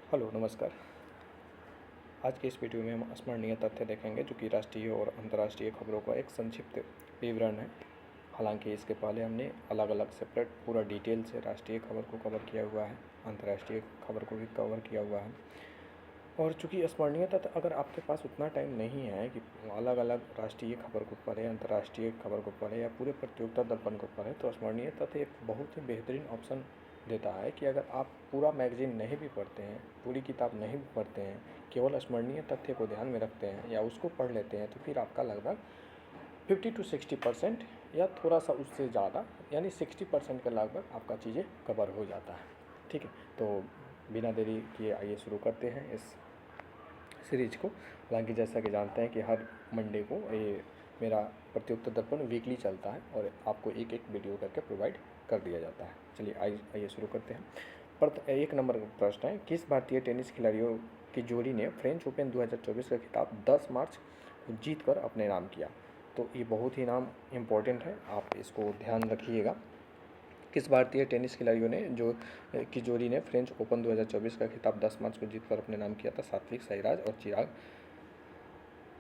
Hello नमस्कार। आज के इस वीडियो में हम स्मरणीय तथ्य देखेंगे जो कि राष्ट्रीय और अंतर्राष्ट्रीय खबरों का एक संक्षिप्त विवरण है। हालांकि इसके पहले हमने अलग अलग सेपरेट पूरा डिटेल से राष्ट्रीय खबर को कवर किया हुआ है, अंतर्राष्ट्रीय खबर को भी कवर किया हुआ है। और चूँकि स्मरणीय तथ्य अगर आपके पास उतना टाइम नहीं है कि अलग अलग राष्ट्रीय खबर को पढ़ें, अंतर्राष्ट्रीय खबर को पढ़ें या पूरे प्रतियोगिता दर्पण को पढ़ें, तो स्मरणीय तथ्य एक बहुत ही बेहतरीन ऑप्शन देता है कि अगर आप पूरा मैगजीन नहीं भी पढ़ते हैं, पूरी किताब नहीं भी पढ़ते हैं, केवल स्मरणीय तथ्य को ध्यान में रखते हैं या उसको पढ़ लेते हैं, तो फिर आपका लगभग 50 to 60% या थोड़ा सा उससे ज़्यादा यानी 60% के लगभग आपका चीज़ें कवर हो जाता है। ठीक है, तो बिना देरी किए आइए शुरू करते हैं इस सीरीज को। हालांकि जैसा कि जानते हैं कि हर मंडे को ये मेरा प्रतियोगिता दर्पण वीकली चलता है और आपको एक एक वीडियो करके प्रोवाइड कर दिया जाता है। चलिए आइए शुरू करते हैं। एक नंबर का प्रश्न है, किस भारतीय टेनिस खिलाड़ियों की जोड़ी ने फ्रेंच ओपन 2024 का खिताब 10 मार्च को जीत कर अपने नाम किया? तो ये बहुत ही नाम इम्पोर्टेंट है, आप इसको ध्यान रखिएगा। किस भारतीय टेनिस खिलाड़ियों ने की जोड़ी ने फ्रेंच ओपन 2024 का खिताब 10 मार्च को जीतकर अपने नाम किया था?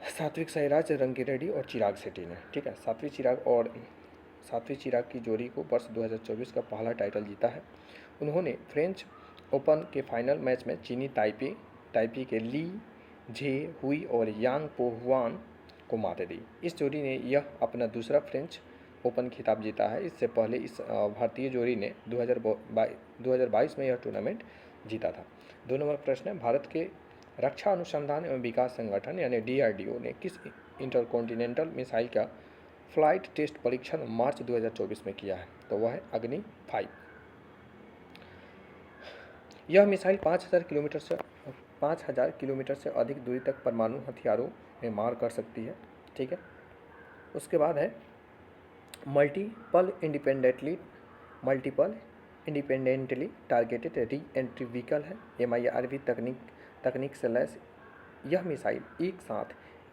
सात्विक साईराज रंकीरेड्डी और चिराग शेट्टी ने। ठीक है, सात्विक चिराग की जोड़ी को वर्ष 2024 का पहला टाइटल जीता है। उन्होंने फ्रेंच ओपन के फाइनल मैच में चीनी ताइपी के ली झे हुई और यांग पो हुआन को मात दी। इस जोड़ी ने यह अपना दूसरा फ्रेंच ओपन खिताब जीता है। इससे पहले इस भारतीय जोड़ी ने 2022 में यह टूर्नामेंट जीता था। 2 नंबर प्रश्न है, भारत के रक्षा अनुसंधान एवं विकास संगठन यानी DRDO ने किस इंटरकॉन्टिनेंटल मिसाइल का फ्लाइट टेस्ट परीक्षण मार्च 2024 में किया है? तो वह है अग्नि 5। यह मिसाइल 5000 किलोमीटर से अधिक दूरी तक परमाणु हथियारों में मार कर सकती है। ठीक है, उसके बाद है multiple independently targeted re entry vehicle है, MIRV तकनीक से लैस यह मिसाइल एक साथ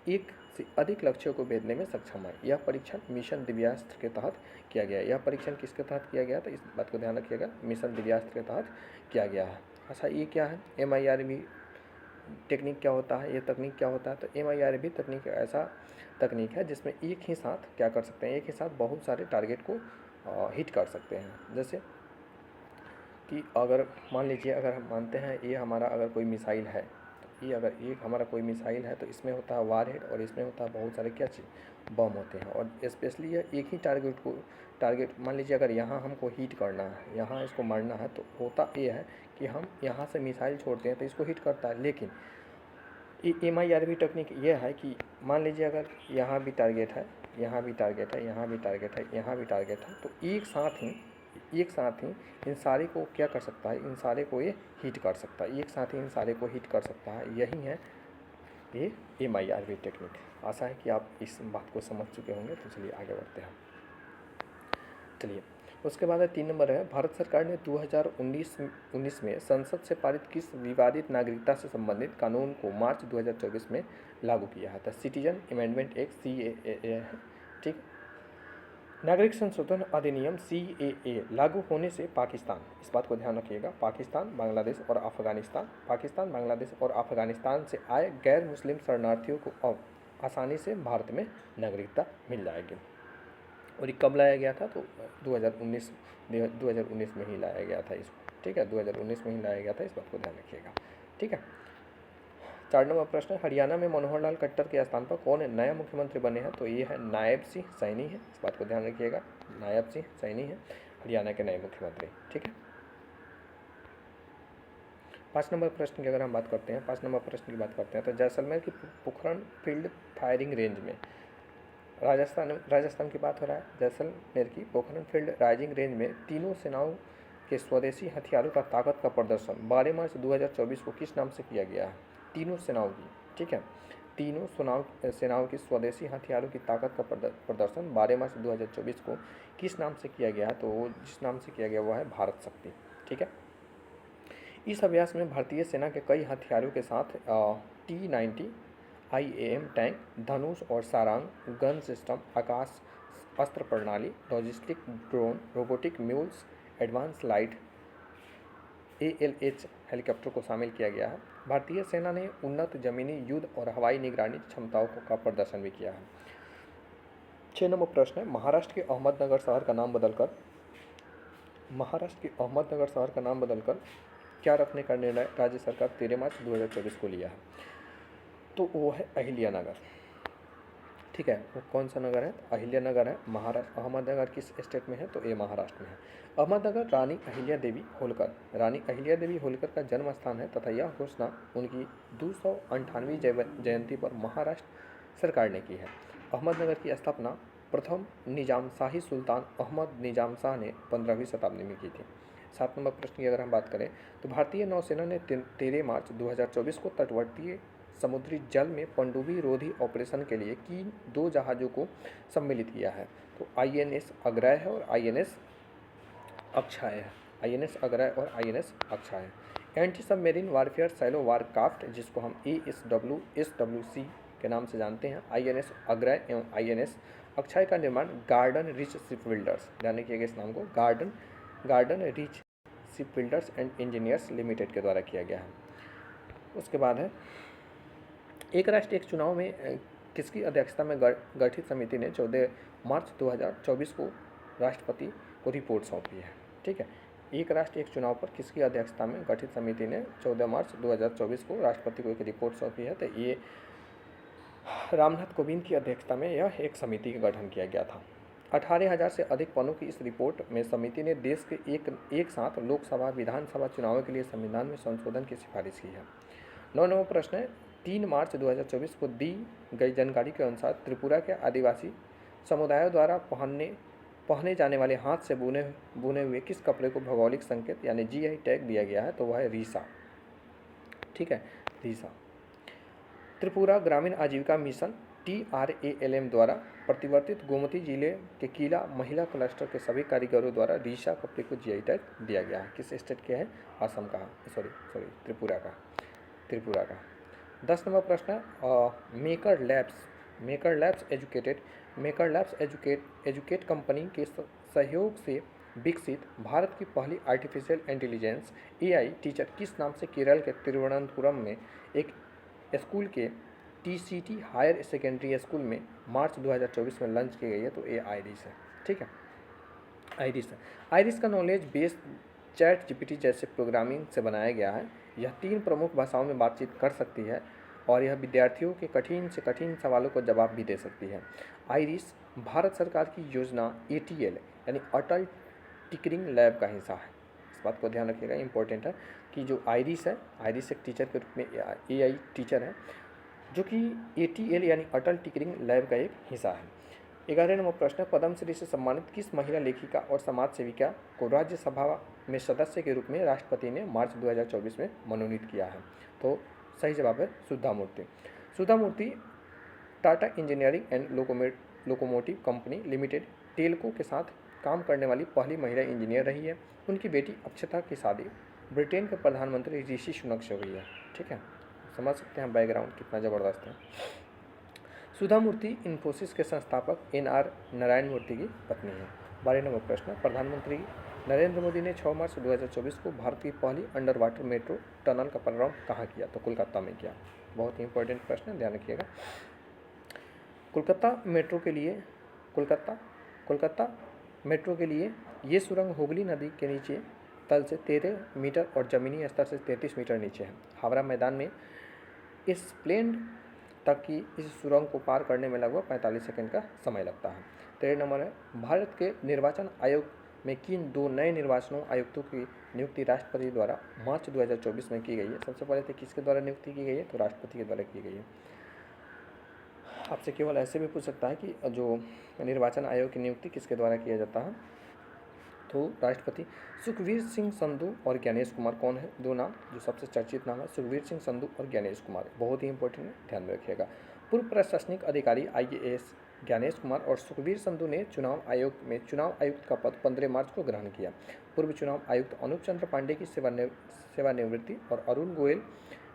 एक से अधिक लक्ष्यों को भेदने में सक्षम है। यह परीक्षण मिशन दिव्यास्त्र के तहत किया गया है। यह परीक्षण किसके तहत किया गया था, इस बात को ध्यान रखिएगा, मिशन दिव्यास्त्र के तहत किया गया है। अच्छा, ये क्या है MIRV टेक्निक क्या होता है, ये तकनीक क्या होता है? तो MIRV तकनीक ऐसा तकनीक है जिसमें एक ही साथ क्या कर सकते हैं, एक ही साथ बहुत सारे टारगेट को हिट कर सकते हैं। जैसे कि अगर मान लीजिए, अगर हम मानते हैं ये हमारा अगर कोई मिसाइल है, तो ये अगर ये हमारा कोई मिसाइल है तो इसमें होता है वारहेड और इसमें होता है बहुत सारे क्या चीज़ बम होते हैं। और स्पेशली यह एक ही टारगेट मान लीजिए अगर यहाँ हमको हीट करना है, यहाँ इसको मारना है, तो होता ये है कि हम यहाँ से मिसाइल छोड़ते हैं तो इसको हिट करता है। लेकिन MIRV टेक्निक ये है कि मान लीजिए अगर यहाँ भी टारगेट है, यहाँ भी टारगेट है, यहाँ भी टारगेट है, यहाँ भी टारगेट है, तो एक साथ ही इन सारे को क्या कर सकता है, इन सारे को ये हिट कर सकता है, एक साथ ही इन सारे को हिट कर सकता है। यही है ये MIRV टेक्निक। आशा है कि आप इस बात को समझ चुके होंगे। तो चलिए आगे बढ़ते हैं। चलिए, उसके बाद 3 नंबर है, भारत सरकार ने 2019 में संसद से पारित किस विवादित नागरिकता से संबंधित कानून को मार्च 2024 में लागू किया है? तो सिटीजन अमेंडमेंट एक्ट CAA है। ठीक, नागरिक संशोधन अधिनियम CAA लागू होने से पाकिस्तान, इस बात को ध्यान रखिएगा, पाकिस्तान, बांग्लादेश और अफगानिस्तान से आए गैर मुस्लिम शरणार्थियों को अब आसानी से भारत में नागरिकता मिल जाएगी। और ये कब लाया गया था? तो 2019 में ही लाया गया था इसको। ठीक है, 2019 में ही लाया गया था, इस बात को ध्यान रखिएगा। ठीक है, 4 नंबर प्रश्न, हरियाणा में मनोहर लाल खट्टर के स्थान पर कौन नया मुख्यमंत्री बने हैं? तो ये है नायब सिंह सैनी है, इस बात को ध्यान रखिएगा, नायब सिंह सैनी है हरियाणा के नए मुख्यमंत्री। ठीक है, 5 नंबर प्रश्न की अगर हम बात करते हैं, 5 नंबर प्रश्न की बात करते हैं, तो जैसलमेर की पोखरण फील्ड फायरिंग रेंज में राजस्थान की बात हो रहा है। जैसलमेर की पोखरण फील्ड राइजिंग रेंज में तीनों सेनाओं के स्वदेशी हथियारों का ताकत का प्रदर्शन 12 मार्च 2024 को किस नाम से किया गया है? तीनों सेनाओं की, ठीक है, तीनों सेनाओं की स्वदेशी हथियारों की ताकत का प्रदर्शन 12 मार्च 2024 को किस नाम से किया गया है? तो वो जिस नाम से किया गया वो है भारत शक्ति। ठीक है, इस अभ्यास में भारतीय सेना के कई हथियारों के साथ T-90 IAM टैंक, धनुष और सारंग गन सिस्टम, आकाश अस्त्र प्रणाली, logistic drone, robotic mules, advance light ALH helicopter को शामिल किया गया है। भारतीय सेना ने उन्नत जमीनी युद्ध और हवाई निगरानी क्षमताओं का प्रदर्शन भी किया है। 6 नंबर प्रश्न है, महाराष्ट्र के अहमदनगर शहर का नाम बदलकर क्या रखने का निर्णय राज्य सरकार 13 मार्च 2024 को लिया है? तो वो है अहिल्यानगर। ठीक है, वो कौन सा नगर है? अहिल्यानगर है। महाराष्ट्र, अहमदनगर किस स्टेट में है? तो ये महाराष्ट्र में है। अहमदनगर रानी अहिल्या देवी होलकर का जन्म स्थान है तथा यह घोषणा उनकी 298वीं जयंती पर महाराष्ट्र सरकार ने की है। अहमदनगर की स्थापना प्रथम निजामशाही सुल्तान अहमद निजाम शाह ने 15वीं शताब्दी में की थी। 7 नंबर प्रश्न की अगर हम बात करें तो भारतीय नौसेना ने 13 मार्च 2024 को तटवर्तीय समुद्री जल में पनडुब्बी रोधी ऑपरेशन के लिए किन 2 जहाज़ों को सम्मिलित किया है? तो INS अग्रय है और INS अक्षय है। INS अग्रय और INS अक्षय है। Anti submarine warfare shallow warcraft, जिसको हम SWC के नाम से जानते हैं, INS अग्रय एवं INS अक्षय का निर्माण गार्डन रिच शिप बिल्डर्स, ध्यान रखिएगा इस नाम को, garden rich ship builders and engineers limited के द्वारा किया गया है। उसके बाद है, एक राष्ट्र एक चुनाव में किसकी अध्यक्षता में गठित समिति ने 14 मार्च 2024 को राष्ट्रपति को रिपोर्ट सौंपी है? ठीक है, एक राष्ट्र एक चुनाव पर किसकी अध्यक्षता में गठित समिति ने 14 मार्च 2024 को राष्ट्रपति को एक रिपोर्ट सौंपी है? तो ये रामनाथ कोविंद की अध्यक्षता में यह एक समिति का गठन किया गया था। 18,000 से अधिक पन्नों की इस रिपोर्ट में समिति ने देश के एक साथ लोकसभा विधानसभा चुनावों के लिए संविधान में संशोधन की सिफारिश की है। 9 नंबर प्रश्न है, 3 मार्च 2024 को दी गई जानकारी के अनुसार त्रिपुरा के आदिवासी समुदायों द्वारा पहने जाने वाले हाथ से बुने हुए किस कपड़े को भौगोलिक संकेत यानी GI टैग दिया गया है? तो वह है रीसा। ठीक है, रीसा। त्रिपुरा ग्रामीण आजीविका मिशन TRALM द्वारा प्रतिवर्तित गोमती जिले के किला महिला क्लस्टर के सभी कारीगरों द्वारा रीसा कपड़े को GI टैग दिया गया है। किस स्टेट के है? असम का, त्रिपुरा का। 10 नंबर प्रश्न है, मेकर लैब्स एजुकेट कंपनी के सहयोग से विकसित भारत की पहली आर्टिफिशियल इंटेलिजेंस AI टीचर किस नाम से केरल के तिरुवनंतपुरम में एक स्कूल के TCT हायर सेकेंडरी स्कूल में मार्च 2024 में लॉन्च की गई है? तो ये आइरिस है। ठीक है, आइरिस का नॉलेज बेस ChatGPT जैसे प्रोग्रामिंग से बनाया गया है। यह 3 प्रमुख भाषाओं में बातचीत कर सकती है और यह विद्यार्थियों के कठिन से कठिन सवालों को जवाब भी दे सकती है। आइरिस भारत सरकार की योजना ATL यानी अटल टिकरिंग लैब का हिस्सा है। इस बात को ध्यान रखिएगा, इंपॉर्टेंट है कि जो आइरिस एक टीचर के रूप में AI टीचर है जो कि ATL यानी अटल टिकरिंग लैब का एक हिस्सा है। 11 नंबर प्रश्न, पद्मश्री से सम्मानित किस महिला लेखिका और समाज सेविका को राज्यसभा में सदस्य के रूप में राष्ट्रपति ने मार्च 2024 में मनोनीत किया है? तो सही जवाब है Sudha Murthy Tata Engineering and Locomotive Company Limited TELCO के साथ काम करने वाली पहली महिला इंजीनियर रही है। उनकी बेटी अक्षता की शादी ब्रिटेन के प्रधानमंत्री ऋषि सुनक से हुई है। ठीक है, समझ सकते हैं बैकग्राउंड कितना ज़बरदस्त है। सुधा मूर्ति इन्फोसिस के संस्थापक NR नारायण मूर्ति की पत्नी है। 12 नंबर प्रश्न, प्रधानमंत्री नरेंद्र मोदी ने 6 मार्च 2024 को भारत की पहली अंडर वाटर मेट्रो टनल का प्रारंभ कहाँ किया? तो कोलकाता में किया। बहुत ही इंपॉर्टेंट प्रश्न है, ध्यान रखिएगा। कोलकाता मेट्रो के लिए ये सुरंग हुगली नदी के नीचे तल से 13 मीटर और ज़मीनी स्तर से 33 मीटर नीचे है। हावड़ा मैदान में इस प्लेन तक की इस सुरंग को पार करने में लगभग 45 सेकंड का समय लगता है। 13 नंबर है, भारत के निर्वाचन आयोग में किन 2 नए निर्वाचन आयुक्तों की नियुक्ति राष्ट्रपति द्वारा मार्च 2024 में की गई है? सबसे पहले तो किसके द्वारा नियुक्ति की गई है? तो राष्ट्रपति के द्वारा की गई है। आपसे केवल ऐसे भी पूछ सकता है कि जो निर्वाचन आयोग की नियुक्ति किसके द्वारा किया जाता है? तो राष्ट्रपति। सुखवीर सिंह संधू और ज्ञानेश कुमार कौन है? 2 नाम जो सबसे चर्चित नाम है, सुखवीर सिंह संधू और ज्ञानेश कुमार, बहुत ही इंपॉर्टेंट है, ध्यान में रखिएगा। पूर्व प्रशासनिक अधिकारी IAS ज्ञानेश कुमार और सुखवीर संधू ने चुनाव आयोग में चुनाव आयुक्त का पद 15 मार्च को ग्रहण किया। पूर्व चुनाव आयुक्त अनूप चंद्र पांडे की सेवानिवृत्ति और अरुण गोयल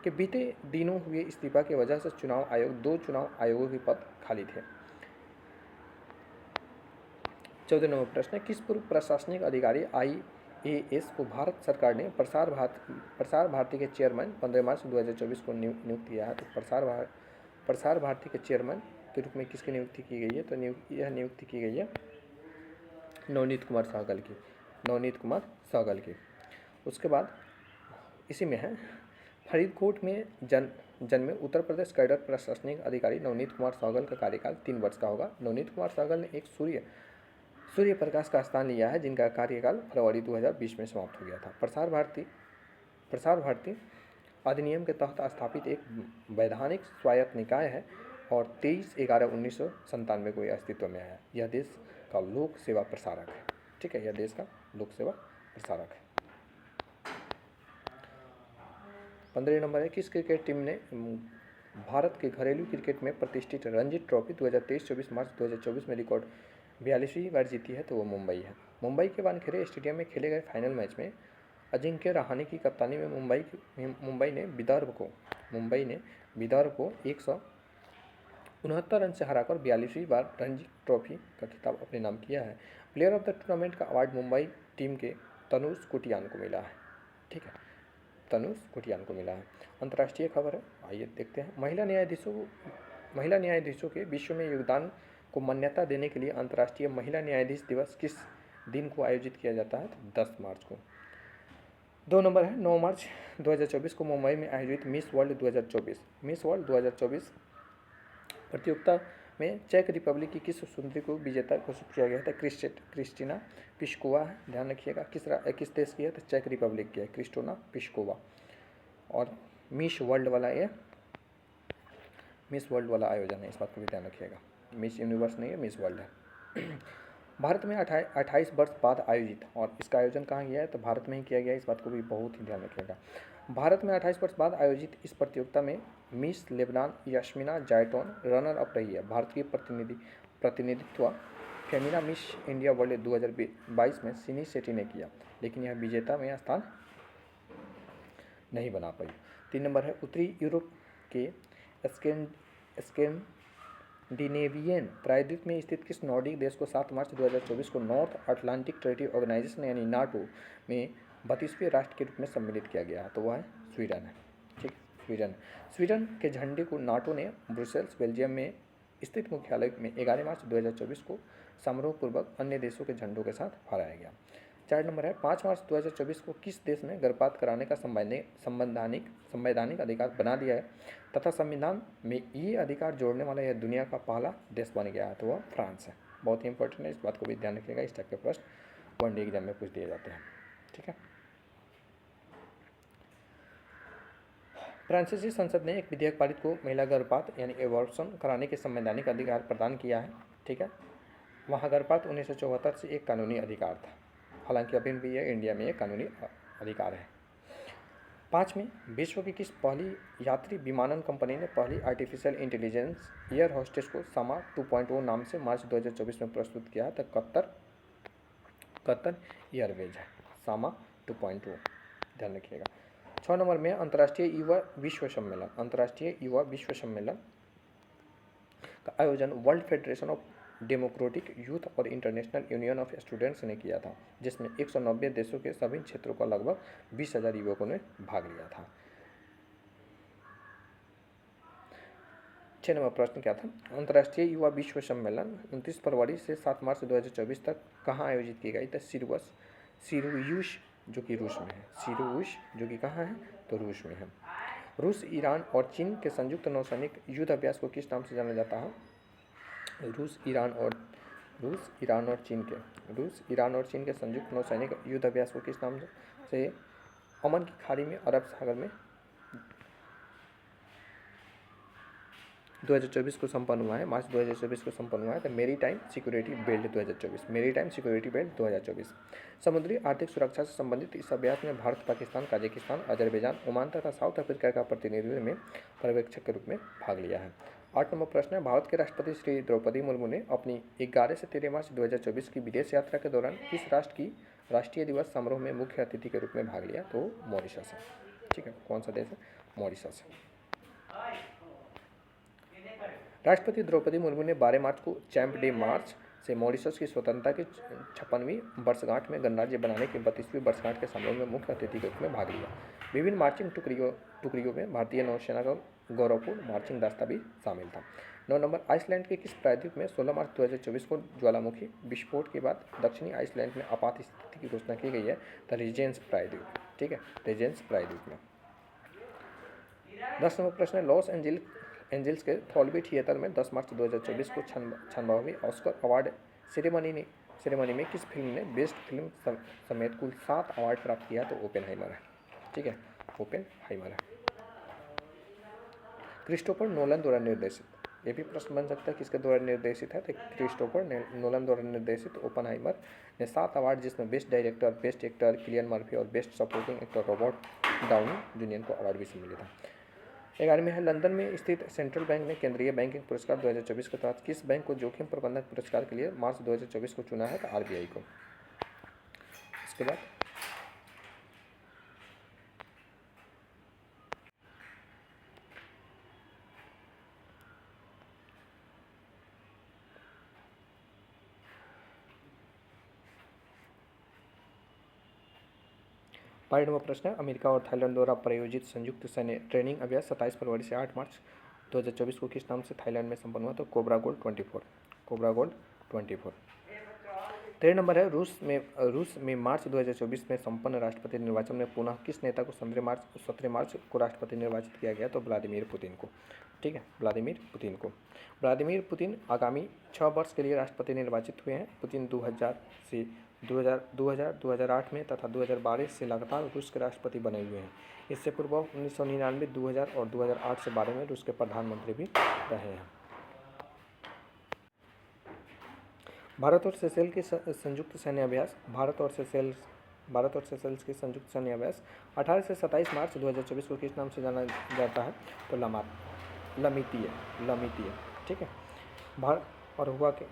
के बीते दिनों हुए इस्तीफा की वजह से 2 चुनाव आयोगों के पद खाली थे। 14 नंबर प्रश्न, किस पूर्व प्रशासनिक अधिकारी IRAS को भारत सरकार ने प्रसार भारती के चेयरमैन 15 मार्च 2024 को नियुक्त किया है। तो प्रसार भारती के चेयरमैन के रूप में किसकी नियुक्ति की गई है? तो यह नियुक्ति की गई है नवनीत कुमार सहगल की। उसके बाद इसी में है, फरीदकोट में जन्मे उत्तर प्रदेश कैडर प्रशासनिक अधिकारी नवनीत कुमार सहगल का कार्यकाल 3 वर्ष का होगा। नवनीत कुमार सहगल ने एक सूर्य प्रकाश का स्थान लिया है, जिनका कार्यकाल फरवरी 2020 में समाप्त हो गया था। प्रसार भारती अधिनियम के तहत स्थापित एक वैधानिक स्वायत्त निकाय है और 23/11/1997 को यह अस्तित्व में आया। यह देश का लोक सेवा प्रसारक है। ठीक है, यह देश का लोक सेवा प्रसारक है। 15 नंबर है, किस क्रिकेट टीम ने भारत के घरेलू क्रिकेट में प्रतिष्ठित रणजी ट्रॉफी 2023-24 मार्च 2024 में रिकॉर्ड 42वीं बार जीती है? तो वो मुंबई है। मुंबई के वानखेड़े स्टेडियम में खेले गए फाइनल मैच में अजिंक्य रहाणे की कप्तानी में मुंबई ने विदर्भ को 169 रन से हराकर 42वीं बार रणजी ट्रॉफी का खिताब अपने नाम किया है। प्लेयर ऑफ द टूर्नामेंट का अवार्ड मुंबई टीम के तनुष कुटियान को मिला है। ठीक है, तनुष कुटियान को मिला है। अंतर्राष्ट्रीय खबर है, आइए देखते हैं। महिला न्यायाधीशों के विश्व में योगदान को मान्यता देने के लिए अंतर्राष्ट्रीय महिला न्यायाधीश दिवस किस दिन को आयोजित किया जाता है? तो 10 मार्च को। 2 नंबर है, 9 मार्च 2024 को मुंबई में आयोजित मिस वर्ल्ड 2024 प्रतियोगिता में चेक रिपब्लिक की किस सुंदरी को विजेता घोषित किया गया था? क्रिस्टीना पिस्कोवा है, ध्यान रखिएगा। किस देश की है? तो चेक रिपब्लिक की है, क्रिस्टीना पिस्कोवा। और मिस वर्ल्ड वाला आयोजन है, इस बात को भी ध्यान रखिएगा। मिस यूनिवर्स नहीं है, मिस वर्ल्ड है। भारत में 28 वर्ष बाद आयोजित, और इसका आयोजन कहाँ किया है? तो भारत में ही किया गया, इस बात को भी बहुत ही ध्यान रखिएगा। भारत में 28 वर्ष बाद आयोजित इस प्रतियोगिता में Miss Lebanon Yasmina Zaytoun runner up रही है। भारत की प्रतिनिधित्व फेमिना मिस इंडिया वर्ल्ड 2022 में सिनी शेट्टी ने किया, लेकिन यह विजेता में स्थान नहीं बना पाई। 3 नंबर है, उत्तरी यूरोप के स्कैंडिनेवियन प्रायद्वीप में स्थित किस नॉर्डिक देश को 7 मार्च 2024 को नॉर्थ अटलांटिक ट्रेडी ऑर्गेनाइजेशन यानी नाटो में 32वें राष्ट्र के रूप में सम्मिलित किया गया है? तो वह है स्वीडन है। ठीक, स्वीडन के झंडे को नाटो ने ब्रुसेल्स बेल्जियम में स्थित मुख्यालय में 11 मार्च 2024 को समारोहपूर्वक अन्य देशों के झंडों के साथ फहराया गया। 4 नंबर है, 5 मार्च 2024 को किस देश ने गर्भपात कराने का संवैधानिक अधिकार बना दिया है तथा संविधान में ये अधिकार जोड़ने वाला यह दुनिया का पहला देश बन गया है? तो वह फ्रांस है। बहुत ही इंपॉर्टेंट है, इस बात को भी ध्यान रखिएगा। इस टाइप के प्रश्न वनडे एग्जाम में पूछ दिए जाते हैं। ठीक है, फ्रांसीसी संसद ने एक विधेयक पारित को महिला गर्भपात यानी एबॉर्शन कराने के संवैधानिक अधिकार प्रदान किया है। ठीक है, वहाँ गर्भपात 1974 से एक कानूनी अधिकार था, हालांकि अभी भी यह इंडिया में एक कानूनी अधिकार है। 5 में, विश्व की किस पहली यात्री विमानन कंपनी ने पहली आर्टिफिशियल इंटेलिजेंस एयर होस्टेस को सामा 2.0 नाम से मार्च 2024 में प्रस्तुत किया है? तो कतर एयरवेज है, सामा 2.0, ध्यान रखिएगा। 6 नंबर में, अंतर्राष्ट्रीय युवा विश्व सम्मेलन का आयोजन world federation of democratic youth और इंटरनेशनल यूनियन ऑफ स्टूडेंट्स ने किया था, जिसमें 190 देशों के सभी क्षेत्रों का लगभग 20,000 युवकों ने भाग लिया था। 6 नंबर प्रश्न क्या था? अंतर्राष्ट्रीय युवा विश्व सम्मेलन 29 फरवरी से 7 मार्च 2024 तक कहाँ आयोजित की गई? तो सिरुयुश जो कि रूस में है। सिरुयुश जो कि कहाँ है? तो रूस में है। रूस, ईरान और चीन के संयुक्त नौसैनिक युद्ध अभ्यास को किस नाम से जाना जाता है? रूस, ईरान और चीन के संयुक्त नौसैनिक युद्ध अभ्यास को किस नाम से ओमान की खाड़ी में अरब सागर में 2024 को संपन्न हुआ है, मार्च 2024 को संपन्न हुआ है? तो मेरी टाइम सिक्योरिटी बेल्ट 2024। समुद्री आर्थिक सुरक्षा से संबंधित इस अभ्यास में Bharat, Pakistan, Kazakhstan, Azerbaijan, Oman तथा साउथ अफ्रीका का प्रतिनिधित्व में पर्यवेक्षक के रूप में भाग लिया है। 8 नंबर प्रश्न है, भारत के राष्ट्रपति श्री द्रौपदी मुर्मू ने अपनी 11 से 13 मार्च 2024 की विदेश यात्रा के दौरान किस राष्ट्र की राष्ट्रीय दिवस समारोह में मुख्य अतिथि के रूप में भाग लिया? तो मॉरिशस है। ठीक है, कौन सा देश है? मॉरिशस है। राष्ट्रपति द्रौपदी मुर्मू ने 12 मार्च को चैंप डे मार्च से मॉरिशस की स्वतंत्रता की 56वीं वर्षगांठ में गणराज्य बनाने की 32वीं वर्षगांठ के समारोह में मुख्य अतिथि के रूप में भाग लिया। विभिन्न मार्चिंग टुकड़ियों में भारतीय नौसेना का गौरवपूर्ण मार्चिंग दस्ता भी शामिल था। 9 नंबर, आइसलैंड के किस प्रायद्वीप में 16 मार्च 2024 को ज्वालामुखी विस्फोट के बाद दक्षिणी आइसलैंड में आपात स्थिति की घोषणा की गई है? द रीजेंस प्रायद्वीप, ठीक है, रीजेंस प्रायद्वीप में। 10 नंबर प्रश्न है, लॉस एंजल्स के थॉल्बी थिएटर में 10 मार्च 2024 को 96वीं ऑस्कर अवार्ड सेरेमनी में किस फिल्म ने बेस्ट फिल्म समेत कुल 7 अवार्ड प्राप्त किया? तो ओपेनहाइमर है, ठीक है, ओपेनहाइमर है। क्रिस्टोफर नोलन द्वारा निर्देशित, ये भी प्रश्न बन सकता है किसके द्वारा निर्देशित है? तो क्रिस्टोफर नोलन द्वारा निर्देशित ओपेनहाइमर ने 7 अवार्ड, जिसमें best director, best actor Cillian Murphy और best supporting actor Robert Downey junior को अवार्ड भी सम्मिलित है। 11वें है, लंदन में स्थित सेंट्रल बैंक ने केंद्रीय बैंकिंग पुरस्कार 2024 के तहत किस बैंक को जोखिम प्रबंधन पुरस्कार के लिए मार्च 2024 को चुना है? तो आरबीआई को। इसके बाद पाँचवां प्रश्न है, अमेरिका और थाईलैंड द्वारा प्रायोजित संयुक्त सैन्य ट्रेनिंग अभ्यास 27 फरवरी से 8 मार्च 2024 को किस नाम से थाईलैंड में संपन्न हुआ? तो cobra gold 24, cobra gold 24। 13 number है, रूस में मार्च 2024 में संपन्न राष्ट्रपति निर्वाचन में पुनः किस नेता को 17 मार्च को राष्ट्रपति निर्वाचित किया गया? तो व्लादिमीर पुतिन को, ठीक है, व्लादिमीर पुतिन को। व्लादिमीर पुतिन आगामी 6 वर्ष के लिए राष्ट्रपति निर्वाचित हुए हैं। पुतिन 2008 में तथा 2012 से लगातार रूस के राष्ट्रपति बने हुए हैं। इससे पूर्व 1999, 2000 और 2008 से 12 में रूस के प्रधानमंत्री भी रहे हैं। भारत और सेशेल्स के संयुक्त सैन्य अभ्यास, भारत और सेशेल्स के संयुक्त सैन्य अभ्यास 18 से 27 मार्च 2024 को किस नाम से जाना जाता है? तो लमितीय, ठीक है। और हुआ कि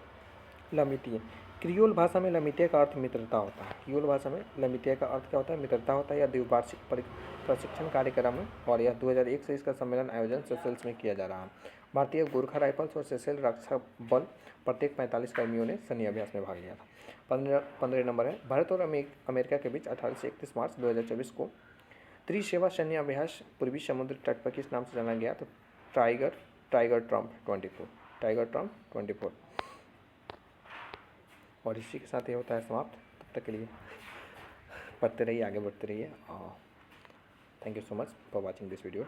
लमितीय, क्रियोल भाषा में लमितीय का अर्थ मित्रता होता है। क्रियोल भाषा में लमितीय का अर्थ क्या होता है? मित्रता होता है। यह द्विवार्षिक प्रशिक्षण कार्यक्रम है और यह 2001 से इसका सम्मेलन आयोजन सेशेल्स में किया जा रहा है। भारतीय गोरखा राइफल्स और सेशेल रक्षा बल प्रत्येक 45 कर्मियों ने सैन्य अभ्यास में भाग लिया था। 15 नंबर है, भारत और अमेरिका के बीच 18 से 31 मार्च 2024 को त्रिसेवा सैन्य अभ्यास पूर्वी समुद्र तट पर किस नाम से जाना गया? तो टाइगर ट्रम्प 24। और इसी के साथ ये होता है समाप्त। तब तक के लिए पढ़ते रहिए, आगे बढ़ते रहिए। Thank you so much for watching this video.